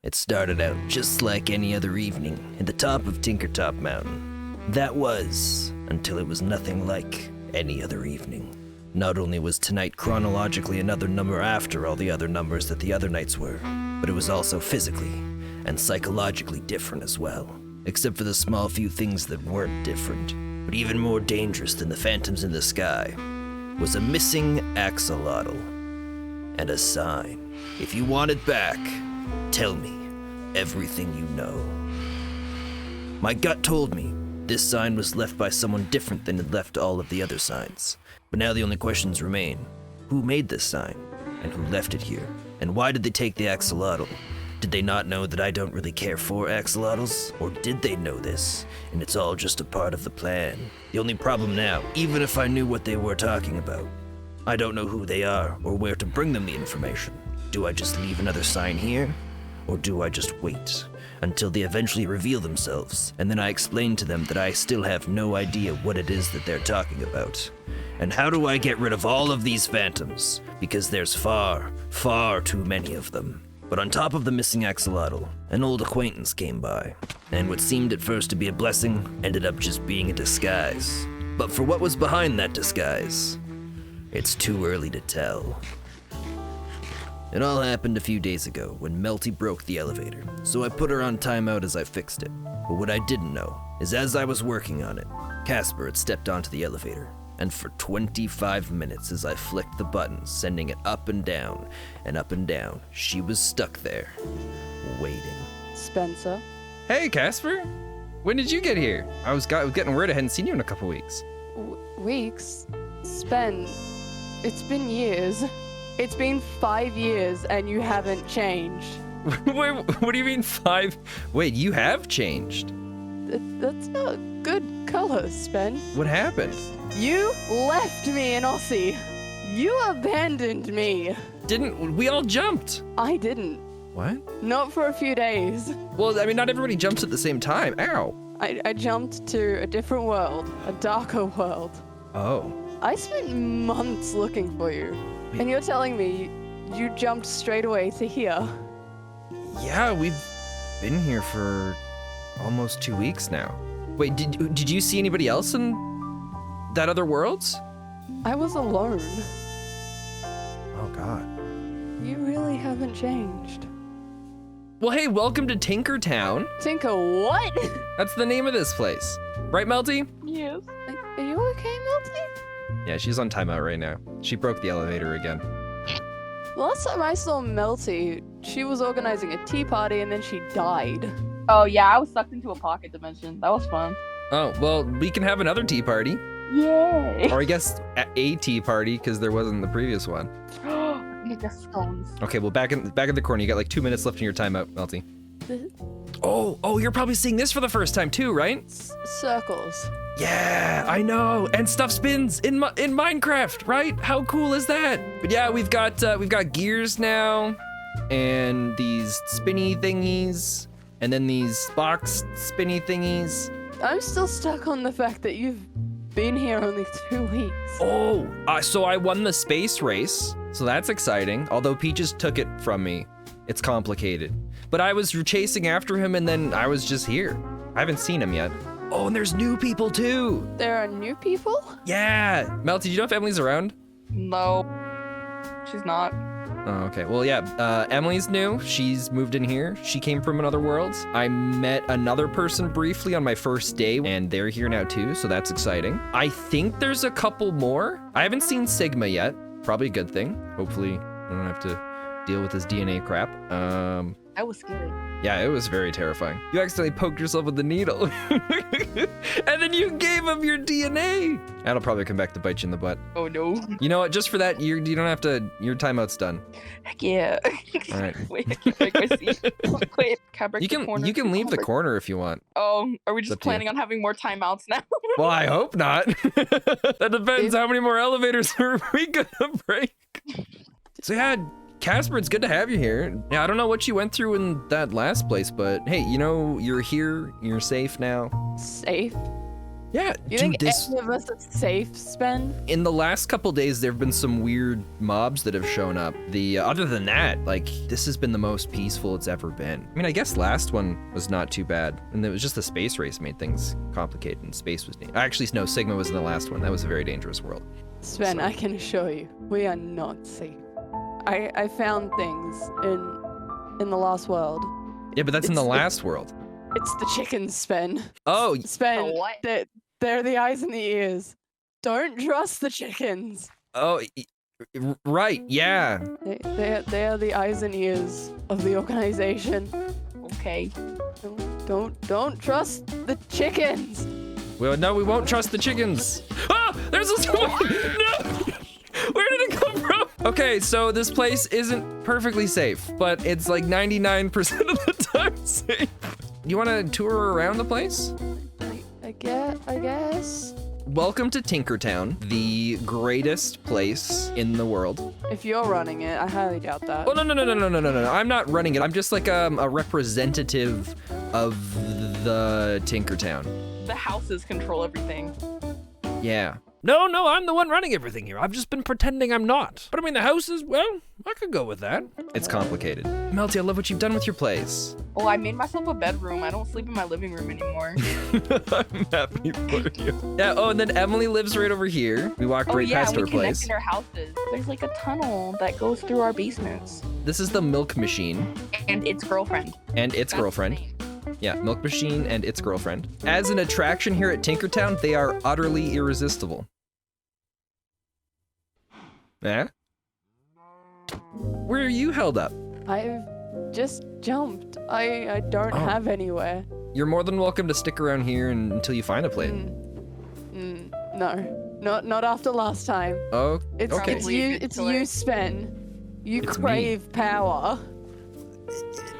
It started out just like any other evening at the top of Tinkertop Mountain. That was, until it was nothing like any other evening. Not only was tonight chronologically another number after all the other numbers that the other nights were, but it was also physically and psychologically different as well. Except for the small few things that weren't different. But even more dangerous than the phantoms in the sky was a missing axolotl. And a sign. If you want it back, tell me everything you know. My gut told me this sign was left by someone different than had left all of the other signs. But now the only questions remain. Who made this sign? And who left it here? And why did they take the axolotl? Did they not know that I don't really care for axolotls? Or did they know this, and it's all just a part of the plan? The only problem now, even if I knew what they were talking about, I don't know who they are or where to bring them the information. Do I just leave another sign here? Or do I just wait until they eventually reveal themselves, and then I explain to them that I still have no idea what it is that they're talking about? And how do I get rid of all of these phantoms? Because there's far, far too many of them. But on top of the missing axolotl, an old acquaintance came by, and what seemed at first to be a blessing ended up just being a disguise. But for what was behind that disguise, it's too early to tell. It all happened a few days ago when Melty broke the elevator, so I put her on timeout as I fixed it. But what I didn't know is as I was working on it, Casper had stepped onto the elevator, and for 25 minutes as I flicked the buttons, sending it up and down, she was stuck there, waiting. Spencer. Hey, Casper. When did you get here? I was getting word I hadn't seen you in a couple weeks. Weeks? Spen, it's been years. It's been 5 years and you haven't changed. Wait, what do you mean 5? Wait, you have changed. That's not good color, Spen. What happened? You left me in Aussie. You abandoned me. Didn't we all jumped? I didn't. What? Not for a few days. Well, I mean, not everybody jumps at the same time. Ow. I jumped to a different world, a darker world. Oh. I spent months looking for you. And you're telling me you jumped straight away to here? Yeah, we've been here for almost 2 weeks now. Wait, did you see anybody else in that other worlds? I was alone. Oh, God. You really haven't changed. Well, hey, welcome to Tinkertown. Tinker what? That's the name of this place. Right, Melty? Yes. Are you okay, Melty? Yeah, she's on timeout right now. She broke the elevator again. Last time I saw Melty, she was organizing a tea party and then she died. Oh yeah, I was sucked into a pocket dimension. That was fun. Oh, well, we can have another tea party. Yay! Or I guess a tea party, because there wasn't the previous one. Make the scones. Okay, well, back in the corner, you got like 2 minutes left in your timeout, Melty. Oh, you're probably seeing this for the first time too, right? Circles. Yeah, I know. And stuff spins in Minecraft, right? How cool is that? But yeah, we've got gears now, and these spinny thingies, and then these box spinny thingies. I'm still stuck on the fact that you've been here only 2 weeks. Oh, so I won the space race, so that's exciting. Although Peaches took it from me. It's complicated. But I was chasing after him and then I was just here. I haven't seen him yet. Oh, and there's new people too. There are new people? Yeah. Melty, do you know if Emily's around? No, she's not. Oh, okay. Well, yeah, Emily's new. She's moved in here. She came from another world. I met another person briefly on my first day, and they're here now too, so that's exciting. I think there's a couple more. I haven't seen Sigma yet. Probably a good thing. Hopefully, I don't have to deal with this DNA crap. I was scared. Yeah, it was very terrifying. You accidentally poked yourself with the needle. And then you gave him your DNA. That'll probably come back to bite you in the butt. Oh no. You know what? Just for that, you don't have to, your timeout's done. Heck yeah. All right. Wait, I can't break my seat. Wait, can I break You the corner? can leave the corner if you want. Oh, are we It's just up to you. planning on having more timeouts now? Well, I hope not. That depends how many more elevators are we gonna break. So yeah, Casper, it's good to have you here. Yeah, I don't know what you went through in that last place, but hey, you know, you're here, you're safe now. Safe? Yeah, You dude, think this... any of us are safe, Spen? In the last couple days, there have been some weird mobs that have shown up. Other than that, like, this has been the most peaceful it's ever been. I mean, I guess last one was not too bad. And it was just the space race made things complicated, and space was... Actually, no, Sigma was in the last one. That was a very dangerous world. Sven, I can assure you, we are not safe. I found things in the last world. Yeah, but that's in the It's- last world. It's the chickens, Sven. Oh, Sven, The what? they're the eyes and the ears. Don't trust the chickens. right, yeah. They are the eyes and ears of the organization. Okay. Don't trust the chickens. Well, no, we won't trust the chickens. Ah, there's a... No! Where did it come from? Okay, so this place isn't perfectly safe, but it's like 99% of the time safe. You want to tour around the place? I guess. Welcome to Tinkertown, the greatest place in the world. If you're running it, I highly doubt that. Oh, no. I'm not running it. I'm just like a representative of the Tinkertown. The houses control everything. Yeah. No, I'm the one running everything here. I've just been pretending I'm not. But I mean, the houses, well, I could go with that. It's complicated. Melty, I love what you've done with your place. Oh, I made myself a bedroom. I don't sleep in my living room anymore. I'm happy for you. Yeah, oh, and then Emily lives right over here. We walked right yeah, past and her we connect place. in our houses. There's like a tunnel that goes through our basements. This is the milk machine And its girlfriend. and its That's the girlfriend. name. Yeah, milk machine and its girlfriend. As an attraction here at Tinkertown, they are utterly irresistible. Eh? Where are you held up? I've just jumped. I don't Oh. have anywhere. You're more than welcome to stick around here until you find a place. No, not after last time. Oh, It's okay. it's Probably a you good it's killer. you, Sven. You It's me. crave power.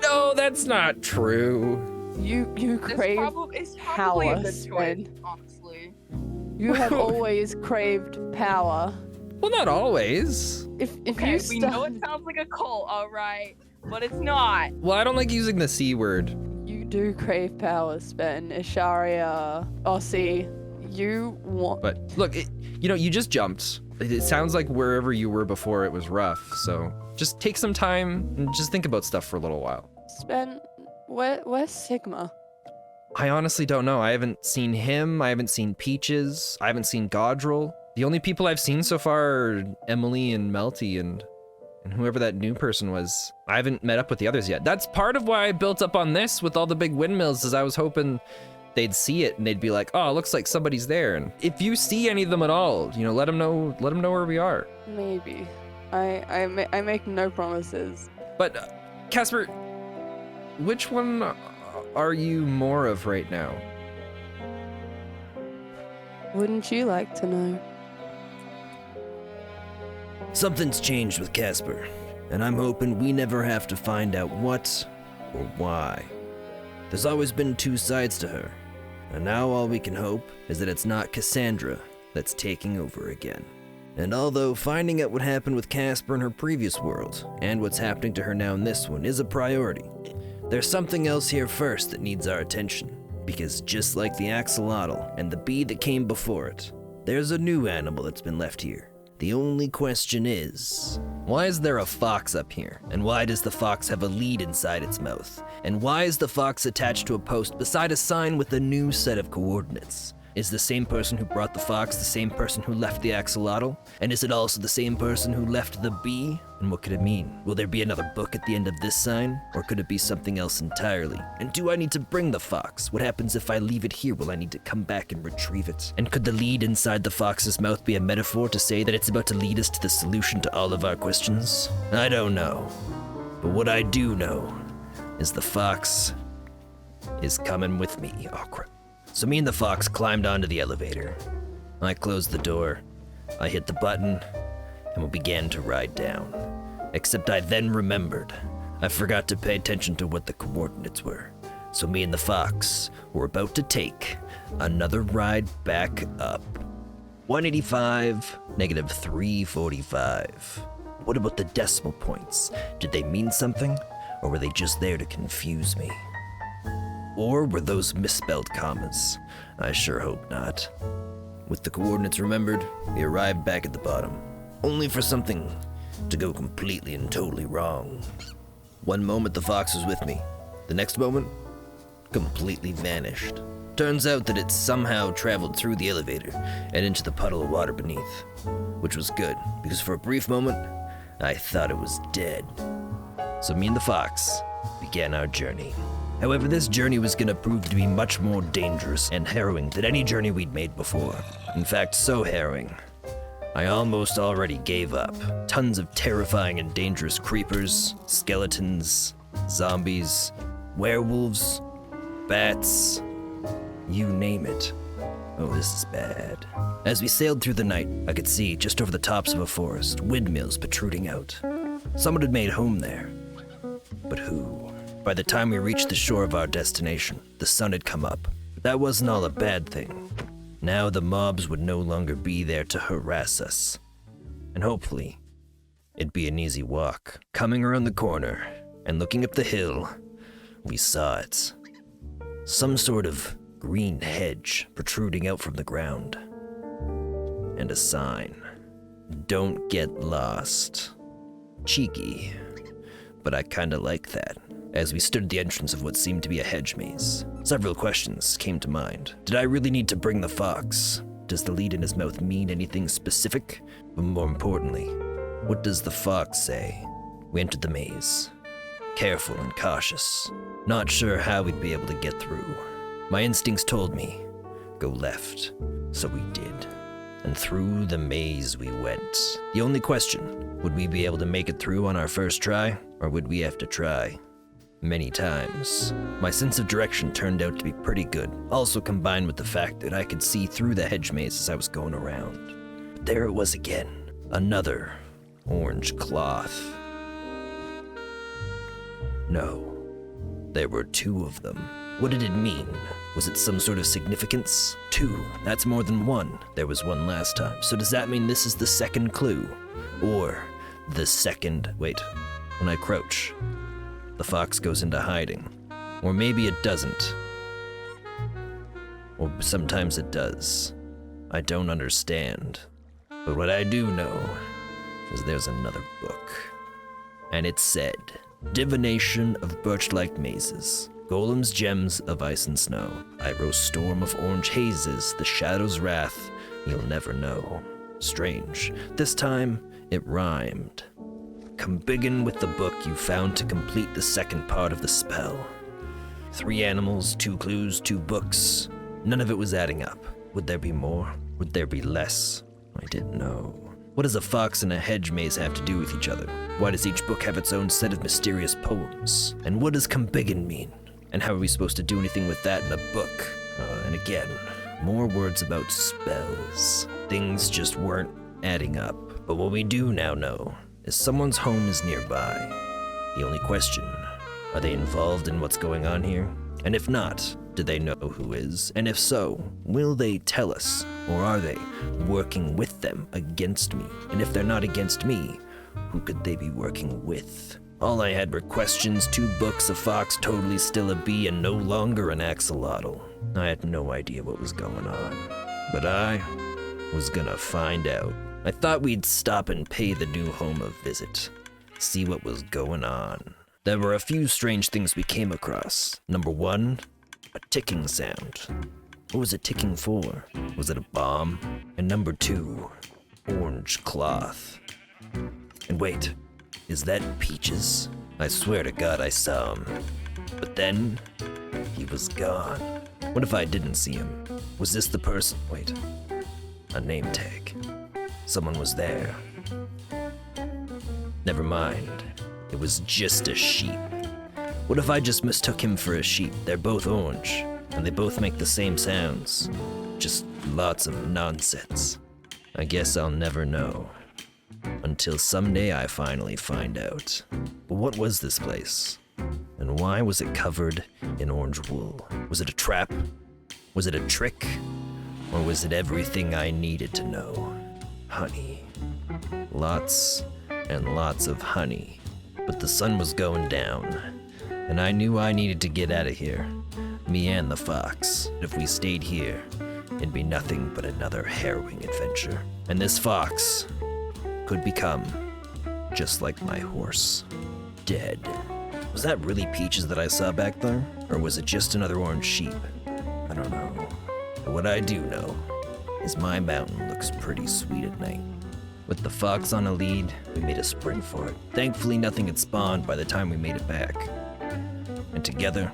No, that's not true. You It's crave probably a power, good Sven. choice, honestly. You have always craved power. Well, not always. If Okay, you we know it sounds like a cult, alright. But it's not. Well, I don't like using the C word. you do crave power, Sven, Isharia, Aussie, you want. But look, you just jumped. It sounds like wherever you were before it was rough. So just take some time and just think about stuff for a little while. Sven, where's Sigma? I honestly don't know. I haven't seen him. I haven't seen Peaches. I haven't seen Godril. The only people I've seen so far are Emily and Melty and whoever that new person was. I haven't met up with the others yet. That's part of why I built up on this with all the big windmills, is I was hoping they'd see it and they'd be like, oh, it looks like somebody's there. And if you see any of them at all, let them know where we are. Maybe. I make no promises. But Casper, which one are you more of right now? Wouldn't you like to know? Something's changed with Casper, and I'm hoping we never have to find out what or why. There's always been two sides to her, and now all we can hope is that it's not Cassandra that's taking over again. And although finding out what happened with Casper in her previous world, and what's happening to her now in this one, is a priority, there's something else here first that needs our attention. Because just like the axolotl and the bee that came before it, there's a new animal that's been left here. The only question is, why is there a fox up here? And why does the fox have a lead inside its mouth? And why is the fox attached to a post beside a sign with a new set of coordinates? Is the same person who brought the fox the same person who left the axolotl? And is it also the same person who left the bee? And what could it mean? Will there be another book at the end of this sign? Or could it be something else entirely? And do I need to bring the fox? What happens if I leave it here? Will I need to come back and retrieve it? And could the lead inside the fox's mouth be a metaphor to say that it's about to lead us to the solution to all of our questions? I don't know. But what I do know is the fox is coming with me. Oh crap. So me and the fox climbed onto the elevator. I closed the door, I hit the button, and we began to ride down. Except I then remembered I forgot to pay attention to what the coordinates were. So me and the fox were about to take another ride back up. 185, negative 345. What about the decimal points? Did they mean something, or were they just there to confuse me? Or were those misspelled commas? I sure hope not. With the coordinates remembered, we arrived back at the bottom, only for something to go completely and totally wrong. One moment the fox was with me, the next moment, completely vanished. Turns out that it somehow traveled through the elevator and into the puddle of water beneath, which was good, because for a brief moment, I thought it was dead. So me and the fox began our journey. However, this journey was going to prove to be much more dangerous and harrowing than any journey we'd made before. In fact, so harrowing, I almost already gave up. Tons of terrifying and dangerous creepers, skeletons, zombies, werewolves, bats, you name it. Oh, this is bad. As we sailed through the night, I could see, just over the tops of a forest, windmills protruding out. Someone had made home there. But who? By the time we reached the shore of our destination, the sun had come up. But that wasn't all a bad thing. Now the mobs would no longer be there to harass us. And hopefully, it'd be an easy walk. Coming around the corner and looking up the hill, we saw it. Some sort of green hedge protruding out from the ground. And a sign. Don't get lost. Cheeky, but I kinda like that. As we stood at the entrance of what seemed to be a hedge maze, several questions came to mind. Did I really need to bring the fox? Does the lead in his mouth mean anything specific? But more importantly, what does the fox say? We entered the maze, careful and cautious, not sure how we'd be able to get through. My instincts told me, go left, so we did. And through the maze we went. The only question, would we be able to make it through on our first try, or would we have to try many times? My sense of direction turned out to be pretty good, also combined with the fact that I could see through the hedge maze as I was going around. But there it was again, another orange cloth. No, there were two of them. What did it mean? Was it some sort of significance? Two, that's more than one. There was one last time. So does that mean this is the second clue? Or the second, wait, when I crouch, the fox goes into hiding. Or maybe it doesn't. Or sometimes it does. I don't understand. But what I do know is there's another book. And it said, Divination of Birch-like Mazes. Golem's gems of ice and snow. Iroh's storm of orange hazes. The shadow's wrath. You'll never know. Strange. This time, it rhymed. Come biggin with the book you found to complete the second part of the spell. 3 animals, 2 clues, 2 books. None of it was adding up. Would there be more? Would there be less? I didn't know. What does a fox and a hedge maze have to do with each other? Why does each book have its own set of mysterious poems? And what does come biggin mean? And how are we supposed to do anything with that in a book? And again, more words about spells. Things just weren't adding up. But what we do now know is someone's home is nearby. The only question, are they involved in what's going on here? And if not, do they know who is? And if so, will they tell us? Or are they working with them against me? And if they're not against me, who could they be working with? All I had were questions, 2 books, a fox, totally still a bee, and no longer an axolotl. I had no idea what was going on. But I was gonna find out. I thought we'd stop and pay the new home a visit. See what was going on. There were a few strange things we came across. Number 1, a ticking sound. What was it ticking for? Was it a bomb? And number 2, orange cloth. And wait, is that Peaches? I swear to God I saw him. But then, he was gone. What if I didn't see him? Was this the person? Wait, a name tag. Someone was there. Never mind, it was just a sheep. What if I just mistook him for a sheep? They're both orange, and they both make the same sounds. Just lots of nonsense. I guess I'll never know. Until someday I finally find out. But what was this place? And why was it covered in orange wool? Was it a trap? Was it a trick? Or was it everything I needed to know? Honey. Lots and lots of honey. But the sun was going down, and I knew I needed to get out of here. Me and the fox. If we stayed here, it'd be nothing but another harrowing adventure. And this fox could become just like my horse. Dead. Was that really Peaches that I saw back there? Or was it just another orange sheep? I don't know. But what I do know is my mountain looks pretty sweet at night. With the fox on a lead, we made a sprint for it. Thankfully, nothing had spawned by the time we made it back. And together,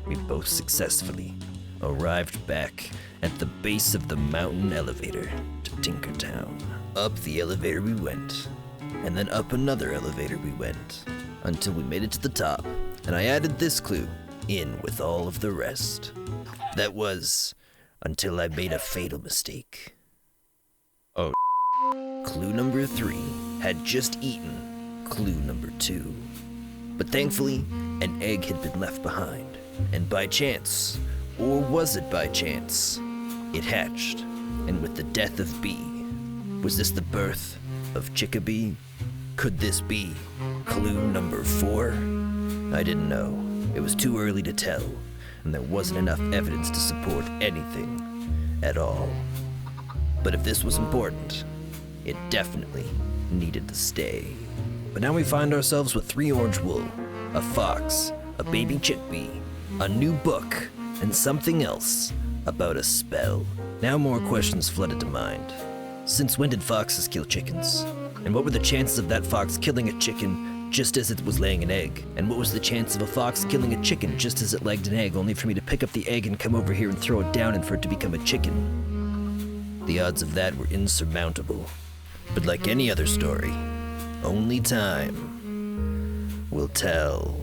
we both successfully arrived back at the base of the mountain elevator to Tinkertown. Up the elevator we went, and then up another elevator we went, until we made it to the top, and I added this clue in with all of the rest. That was until I made a fatal mistake. Oh, clue number 3 had just eaten clue number 2. But thankfully, an egg had been left behind. And by chance, or was it by chance, it hatched. And with the death of B, was this the birth of Chickabee? Could this be clue number 4? I didn't know. It was too early to tell, and there wasn't enough evidence to support anything at all. But if this was important, it definitely needed to stay. But now we find ourselves with 3 orange wool, a fox, a baby chickbee, a new book, and something else about a spell. Now more questions flooded to mind. Since when did foxes kill chickens? And what were the chances of that fox killing a chicken just as it was laying an egg? And what was the chance of a fox killing a chicken just as it laid an egg, only for me to pick up the egg and come over here and throw it down and for it to become a chicken? The odds of that were insurmountable. But like any other story, only time will tell.